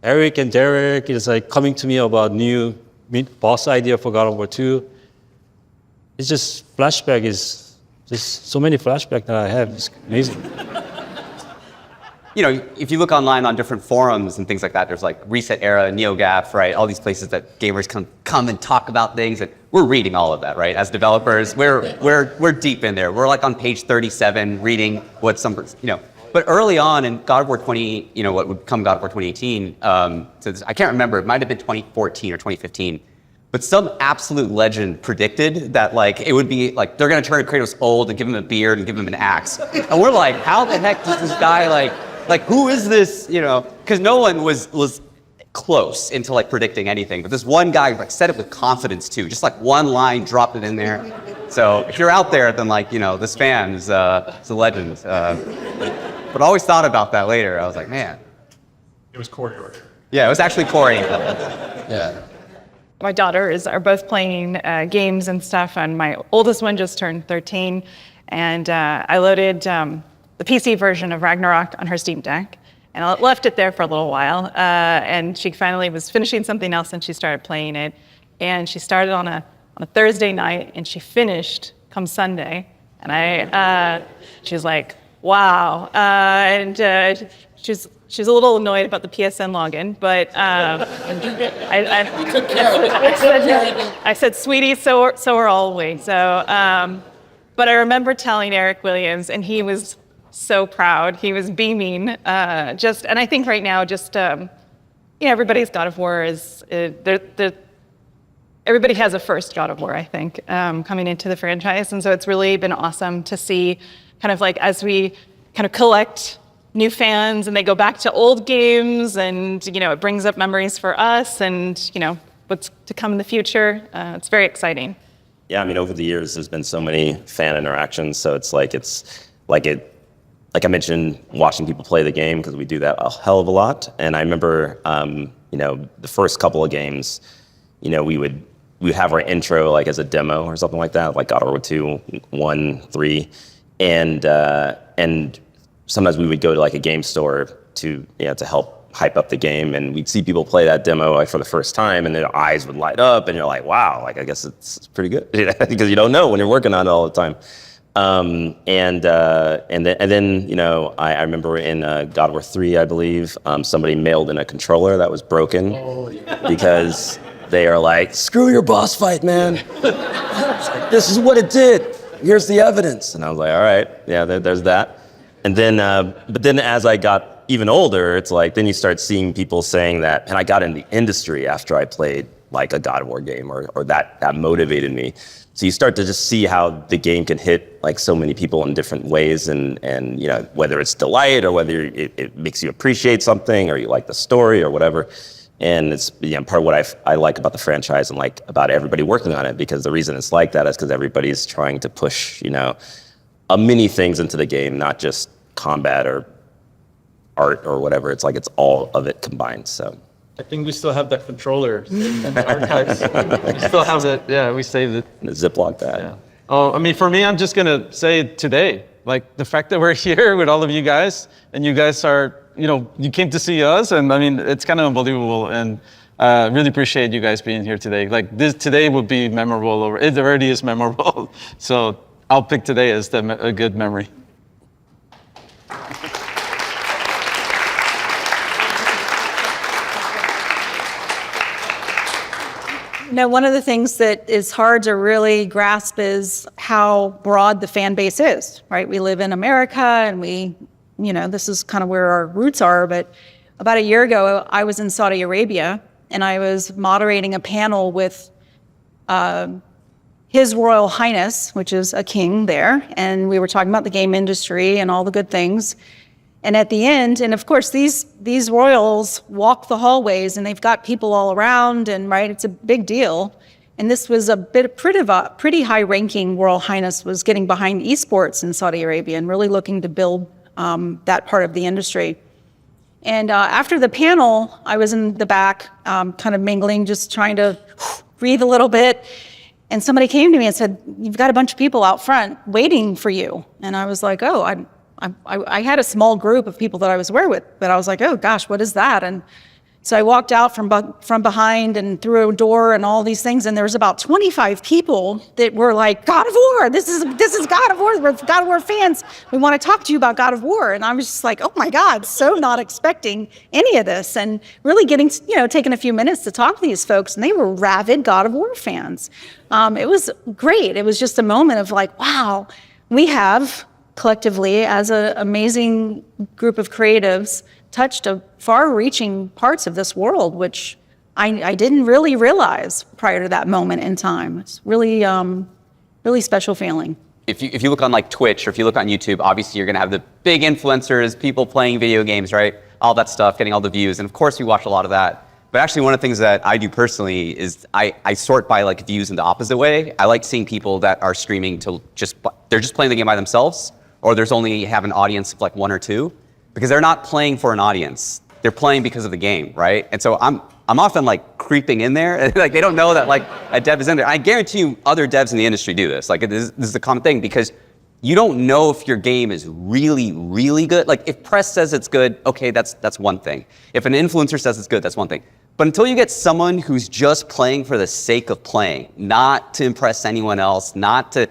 Eric and Derek is like coming to me about new boss idea for God of War 2. It's just flashback is just so many flashbacks that I have. It's amazing. If you look online on different forums and things like that, there's like Reset Era, NeoGAF, right? All these places that gamers come and talk about things, and we're reading all of that, right? As developers, we're deep in there. We're like on page 37, reading what But early on in God of War 20, what would become God of War 2018, I can't remember. It might have been 2014 or 2015. But some absolute legend predicted that like it would be like they're gonna turn Kratos old and give him a beard and give him an axe, and we're like, how the heck does this guy like who is this? Because no one was close into like predicting anything. But this one guy like said it with confidence too, just like one line, dropped it in there. So if you're out there, then like this fan is a legend. But I always thought about that later. I was like, man. It was Corey Order. Yeah, it was actually Corey. Yeah. My daughters are both playing games and stuff, and my oldest one just turned 13, and I loaded the PC version of Ragnarok on her Steam Deck, and I left it there for a little while, and she finally was finishing something else, and she started playing it, and she started on a Thursday night, and she finished come Sunday, and she was like, wow, and she's a little annoyed about the PSN login, but I said, sweetie, so are all we. So, but I remember telling Eric Williams, and he was so proud. He was beaming. And I think right now, everybody's God of War is everybody has a first God of War, I think, coming into the franchise. And so it's really been awesome to see kind of like as we kind of collect new fans and they go back to old games and, it brings up memories for us and, what's to come in the future. It's very exciting. Yeah, I mean, over the years, there's been so many fan interactions. So it's like I mentioned, watching people play the game because we do that a hell of a lot. And I remember, the first couple of games, we would have our intro like as a demo or something like that, like God of War 2, 1, 3, and sometimes we would go to like a game store to help hype up the game, and we'd see people play that demo like for the first time, and their eyes would light up, and you're like, wow, like I guess it's pretty good because you don't know when you're working on it all the time. And then I remember in God of War 3, I believe, somebody mailed in a controller that was broken because they are like, screw your boss fight, man. This is what it did. Here's the evidence. And I was like, all right, yeah, there's that. And then, but then as I got even older, it's like, then you start seeing people saying that, and I got in the industry after I played like a God of War game or that motivated me. So you start to just see how the game can hit like so many people in different ways, and whether it's delight or whether it makes you appreciate something or you like the story or whatever. And it's part of what I like about the franchise and like about everybody working on it, because the reason it's like that is because everybody's trying to push many things into the game, not just combat or art or whatever. It's like it's all of it combined. So I think we still have that controller in the archives. We still have it. Yeah, we saved it. in a Ziploc bag. Yeah. Oh, I mean, for me, I'm just gonna say today, like the fact that we're here with all of you guys, and you guys are, you came to see us, and I mean, it's kind of unbelievable, and really appreciate you guys being here today. Like this today would be memorable, or it already is memorable. So I'll pick today as a good memory. One of the things that is hard to really grasp is how broad the fan base is, right? We live in America and this is kind of where our roots are. But about a year ago, I was in Saudi Arabia and I was moderating a panel with His Royal Highness, which is a king there. And we were talking about the game industry and all the good things. And at the end, and of course, these royals walk the hallways and they've got people all around, and right, it's a big deal. And this was a pretty high-ranking Royal Highness was getting behind esports in Saudi Arabia and really looking to build that part of the industry. And after the panel, I was in the back, kind of mingling, just trying to breathe a little bit. And somebody came to me and said, "You've got a bunch of people out front waiting for you." And I was like, "Oh, I had a small group of people that I was with, but I was like, oh gosh, what is that?" And so I walked out from behind and through a door and all these things, and there was about 25 people that were like, "God of War, this is God of War, we're God of War fans. We want to talk to you about God of War." And I was just like, oh my God, so not expecting any of this, and really getting, taking a few minutes to talk to these folks, and they were rabid God of War fans. It was great. It was just a moment of like, wow, we have collectively, as an amazing group of creatives, touched a far-reaching parts of this world, which I didn't really realize prior to that moment in time. It's really, really special feeling. If you look on like Twitch or if you look on YouTube, obviously you're gonna have the big influencers, people playing video games, right? All that stuff, getting all the views, and of course we watch a lot of that. But actually one of the things that I do personally is I sort by like views in the opposite way. I like seeing people that are streaming they're just playing the game by themselves, or there's only have an audience of like one or two, because they're not playing for an audience. They're playing because of the game, right? And so I'm often like creeping in there, like they don't know that like a dev is in there. I guarantee you other devs in the industry do this. Like this is a common thing, because you don't know if your game is really, really good. Like if press says it's good, okay, that's one thing. If an influencer says it's good, that's one thing. But until you get someone who's just playing for the sake of playing, not to impress anyone else, not to,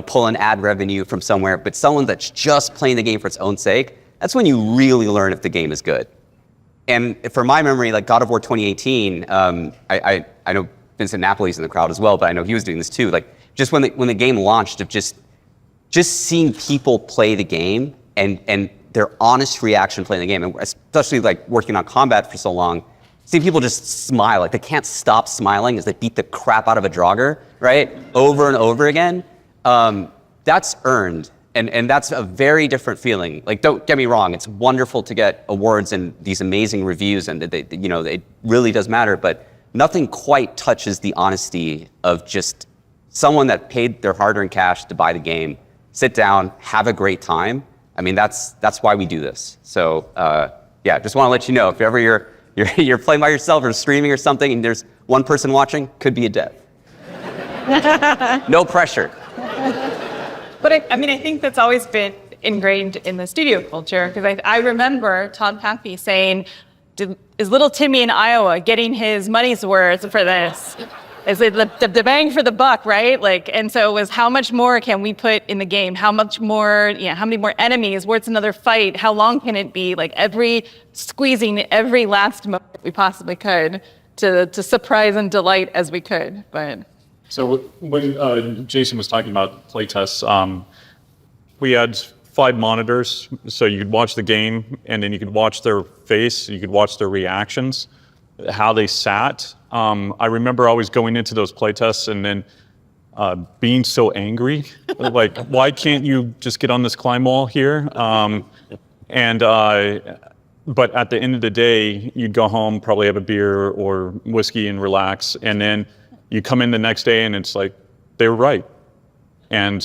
pull an ad revenue from somewhere, but someone that's just playing the game for its own sake, that's when you really learn if the game is good. And for my memory, like God of War 2018, I know Vincent Napoli's in the crowd as well, but I know he was doing this too. Like just when the game launched, of just seeing people play the game and their honest reaction playing the game, and especially like working on combat for so long, see people just smile, like they can't stop smiling as they beat the crap out of a Draugr, right? Over and over again. That's earned. And that's a very different feeling. Like, don't get me wrong, it's wonderful to get awards and these amazing reviews, and it really does matter, but nothing quite touches the honesty of just someone that paid their hard-earned cash to buy the game, sit down, have a great time. I mean, that's why we do this. So, yeah, just want to let you know, if ever you're playing by yourself or streaming or something, and there's one person watching, could be a dev. No pressure. But I think that's always been ingrained in the studio culture, because I remember Todd Papy saying, is little Timmy in Iowa getting his money's worth for this? Is it the bang for the buck, right? Like, and so it was, how much more can we put in the game? How much more, how many more enemies? Where's another fight? How long can it be? Like, squeezing every last moment we possibly could to surprise and delight as we could, but. So when Jason was talking about playtests, we had 5 monitors, so you could watch the game, and then you could watch their face, you could watch their reactions, how they sat. I remember always going into those playtests and then being so angry, like, why can't you just get on this climb wall here? But at the end of the day, you'd go home, probably have a beer or whiskey and relax, and then you come in the next day and it's like, they were right. And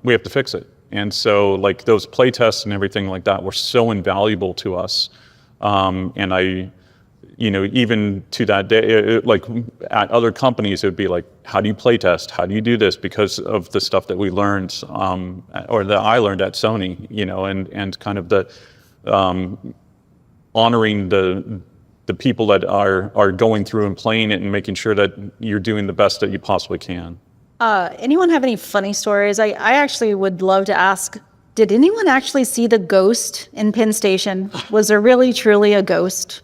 we have to fix it. And so, like, those play tests and everything like that were so invaluable to us. And I, even to that day, like at other companies, it would be like, how do you play test? How do you do this? Because of the stuff that we learned, or that I learned at Sony, and kind of the honoring the people that are going through and playing it and making sure that you're doing the best that you possibly can. Anyone have any funny stories? I actually would love to ask, did anyone actually see the ghost in Penn Station? Was there really, truly a ghost?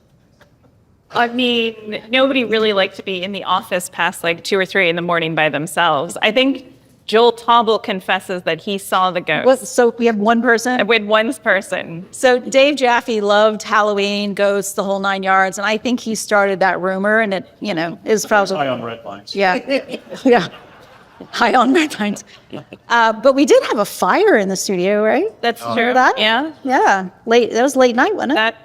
I mean, nobody really liked to be in the office past like 2 or 3 in the morning by themselves. I think Joel Tobble confesses that he saw the ghost. So we have one person? With one person. So Dave Jaffe loved Halloween, ghosts, the whole 9 yards, and I think he started that rumor, and it, is probably... High on red vines. Yeah, yeah. High on red vines. But we did have a fire in the studio, right? That's true. Remember that? Yeah. Yeah. That was late night, wasn't it?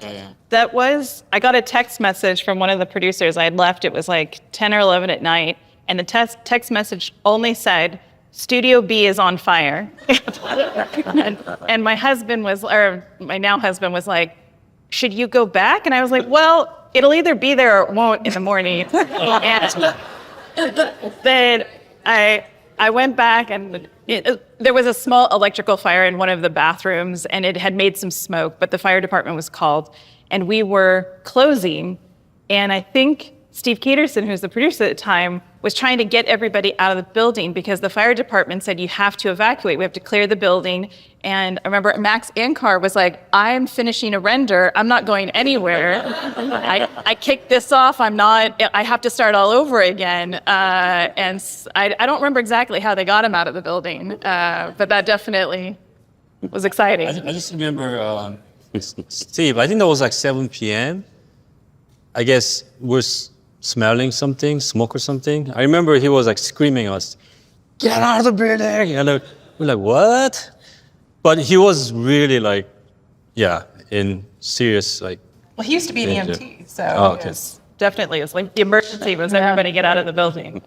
That was, I got a text message from one of the producers. I had left, it was like 10 or 11 at night, and the text message only said, Studio B is on fire. and my now husband was like, should you go back? And I was like, well, it'll either be there or it won't in the morning. And then I went back, and there was a small electrical fire in one of the bathrooms, and it had made some smoke, but the fire department was called, and we were closing, and I think Steve Caterson, who's the producer at the time, was trying to get everybody out of the building because the fire department said, you have to evacuate, we have to clear the building. And I remember Max Ankar was like, I'm finishing a render, I'm not going anywhere. I kicked this off, I have to start all over again. And I don't remember exactly how they got him out of the building, but that definitely was exciting. I just remember, Steve, I think that was like 7 p.m. I guess we're smelling something, smoke or something. I remember he was like screaming at us, get out of the building! And we're like, what? But he was really like, in serious, like. Well, he used to be an danger. EMT, so it was definitely, it's like the emergency was everybody get out of the building.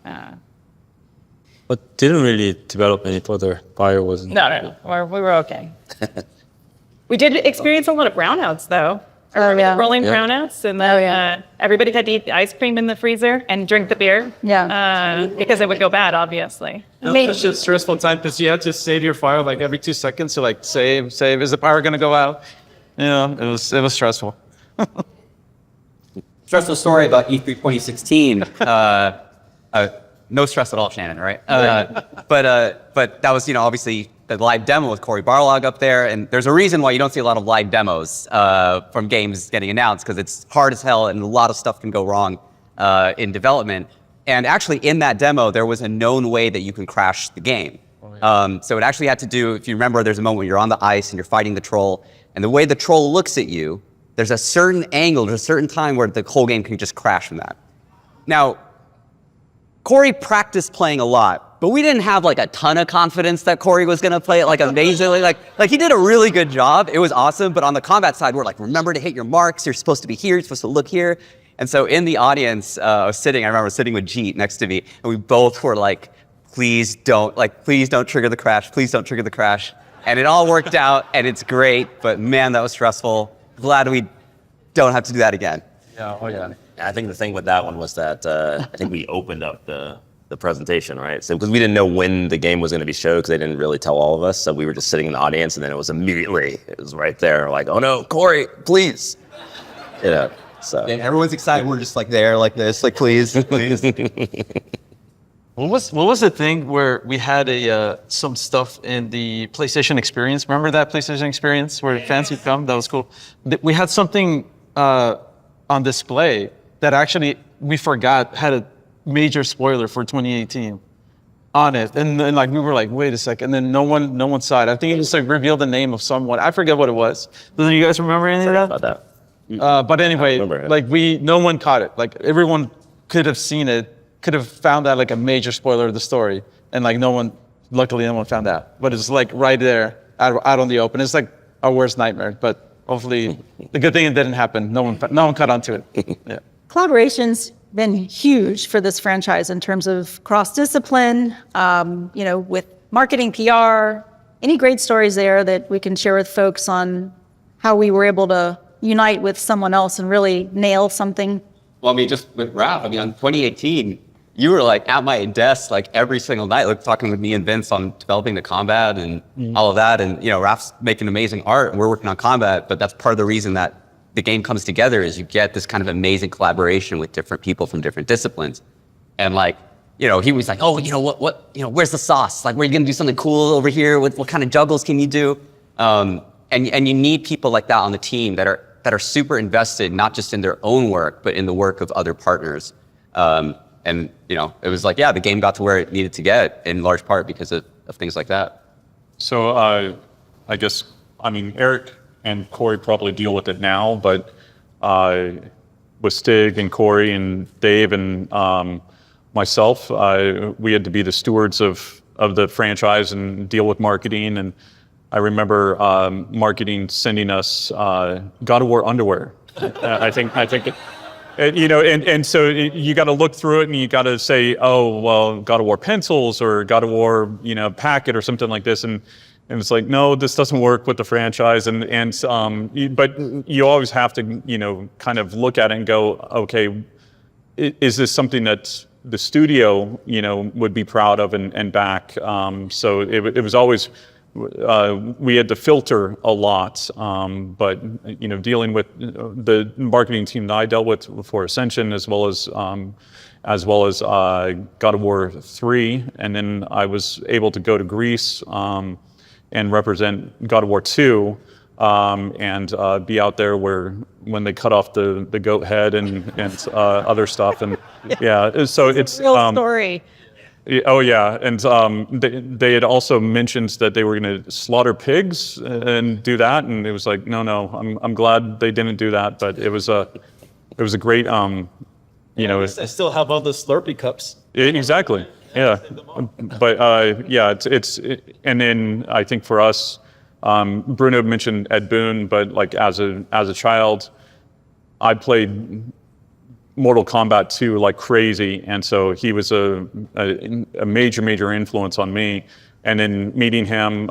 But didn't really develop any further. Fire wasn't. No, we were okay. We did experience a lot of brownouts, though. Rolling brownouts, and then everybody had to eat the ice cream in the freezer and drink the beer. Yeah. Because it would go bad, obviously. It's just a stressful time because you have to save your fire like every 2 seconds to like save. Is the power gonna go out? It was stressful. Stressful story about E3 2016. No stress at all, Shannon, right? But that was, obviously the live demo with Cory Barlog up there, and there's a reason why you don't see a lot of live demos from games getting announced, because it's hard as hell and a lot of stuff can go wrong in development. And actually in that demo, there was a known way that you can crash the game. So it actually had to do, if you remember, there's a moment where you're on the ice and you're fighting the troll, and the way the troll looks at you, there's a certain angle, there's a certain time where the whole game can just crash from that. Now, Corey practiced playing a lot, but we didn't have like a ton of confidence that Corey was gonna play it like amazingly. Like he did a really good job. It was awesome. But on the combat side, we're like, remember to hit your marks. You're supposed to be here. You're supposed to look here. And so in the audience, I remember sitting with Jeet next to me, and we both were like, please don't trigger the crash. Please don't trigger the crash. And it all worked out, and it's great. But man, that was stressful. Glad we don't have to do that again. Yeah, oh yeah. I think the thing with that one was that I think we opened up the presentation, right? So because we didn't know when the game was going to be showed, because they didn't really tell all of us. So we were just sitting in the audience, and then it was right there, like, oh no, Corey, please, you know. So And everyone's excited. We're just like there, like this, like please, please. What was the thing where we had some stuff in the PlayStation experience? Remember that PlayStation experience where fans would come? That was cool. We had something on display that actually we forgot had a major spoiler for 2018 on it, and then like we were like, wait a second, and then no one saw it. I think it just like revealed the name of someone. I forget what it was. Do you guys remember anything of that? about that. But anyway, remember, like no one caught it. Like everyone could have seen it, could have found out like a major spoiler of the story, and like luckily no one found out. But it's like right there, out on the open. It's like our worst nightmare. But hopefully, the good thing it didn't happen. No one caught onto it. Yeah. Collaboration's been huge for this franchise in terms of cross-discipline, with marketing, PR. Any great stories there that we can share with folks on how we were able to unite with someone else and really nail something? Well, I mean, just with Raph, on 2018, you were like at my desk like every single night, like talking with me and Vince on developing the combat and all of that. And, Raph's making amazing art and we're working on combat, but that's part of the reason that the game comes together is you get this kind of amazing collaboration with different people from different disciplines. And like, he was like, oh, where's the sauce? Like, where are you gonna do something cool over here? What kind of juggles can you do? And you need people like that on the team that are super invested, not just in their own work, but in the work of other partners. And it was like, the game got to where it needed to get in large part because of things like that. So I guess, Eric and Corey probably deal with it now, but with Stig and Corey and Dave and myself, we had to be the stewards of the franchise and deal with marketing. And I remember marketing sending us God of War underwear. I think and so you got to look through it and you got to say, oh, well, God of War pencils or God of War, packet or something like this. And it's like, no, this doesn't work with the franchise. But you always have to, kind of look at it and go, okay, is this something that the studio, would be proud of and back? So it was always, we had to filter a lot, but dealing with the marketing team that I dealt with for Ascension, as well as God of War 3, and then I was able to go to Greece and represent God of War 2, and be out there when they cut off the goat head and other stuff, and so it's Real story. Oh yeah, and they had also mentioned that they were going to slaughter pigs and do that, and it was like, no, I'm glad they didn't do that, but it was a great, I still have all the Slurpee cups. Exactly, yeah, but and then I think for us, Bruno mentioned Ed Boon, but like as a child, I played Mortal Kombat 2 like crazy, and so he was a major influence on me. And then meeting him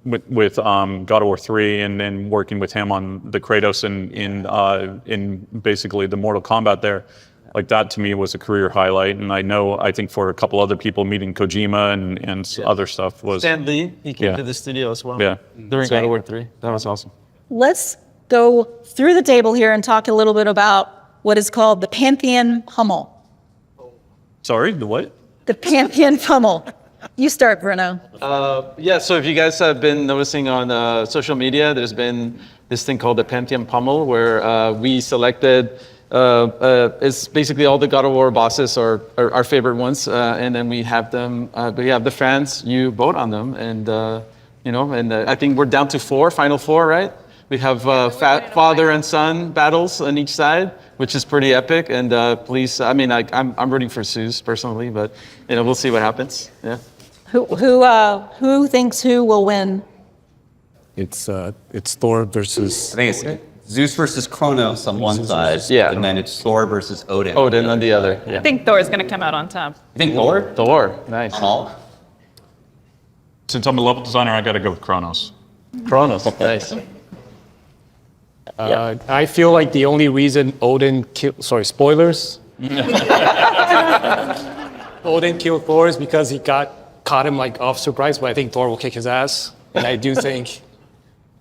with God of War 3, and then working with him on the Kratos in basically the Mortal Kombat there, like that to me was a career highlight. And I think for a couple other people, meeting Kojima and other stuff was. Stan Lee, he came to the studio as well. Yeah. During God of War 3, that was awesome. Let's go through the table here and talk a little bit about what is called the Pantheon Pummel. Sorry, the what? The Pantheon Pummel. You start, Bruno. So if you guys have been noticing on social media, there's been this thing called the Pantheon Pummel, where we selected, it's basically all the God of War bosses or our favorite ones, and then we have them, we have the fans, you vote on them, and I think we're down to final four, right? We have father and son battles on each side, which is pretty epic. And police, I mean, I'm rooting for Zeus personally, but we'll see what happens. Yeah. Who thinks who will win? It's Thor versus. I think it's Zeus versus Kronos on one side, Yeah. and then it's Thor versus Odin. Odin on the other. I think Thor is going to come out on top. You think Thor? Thor, nice. All? Since I'm a level designer, I got to go with Kronos. Kronos, nice. I feel like the only reason Odin killed. Sorry, spoilers. Odin killed Thor is because he caught him like off surprise, but I think Thor will kick his ass, and I do think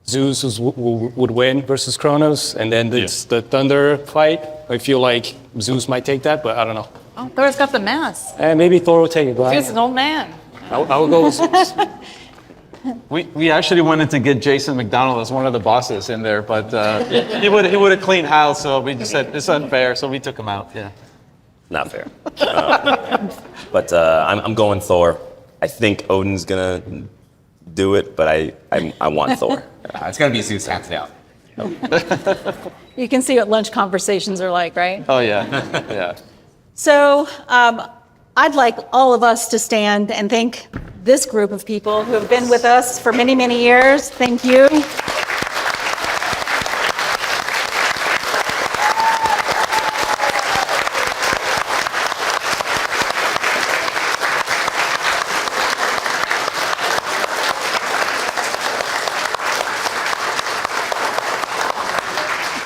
Zeus would win versus Kronos, and then it's the Thunder fight. I feel like Zeus might take that, but I don't know. Oh, Thor's got the mass. And maybe Thor will take it, but Zeus is an old man. I will go with Zeus. We actually wanted to get Jason McDonald as one of the bosses in there, but he would have cleaned house, so we just said it's unfair, so we took him out. Yeah. Not fair. But I'm going Thor. I think Odin's gonna do it, but I want Thor. It's gonna be Zeus hands down. You can see what lunch conversations are like, right? Oh yeah, yeah. So I'd like all of us to stand and thank this group of people who have been with us for many, many years. Thank you.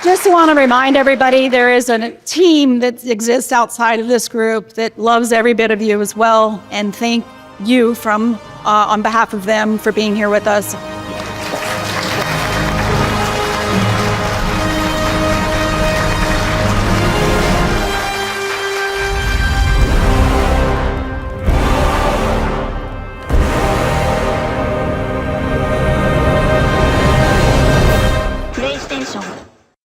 Just want to remind everybody there is a team that exists outside of this group that loves every bit of you as well, and thank you on behalf of them for being here with us.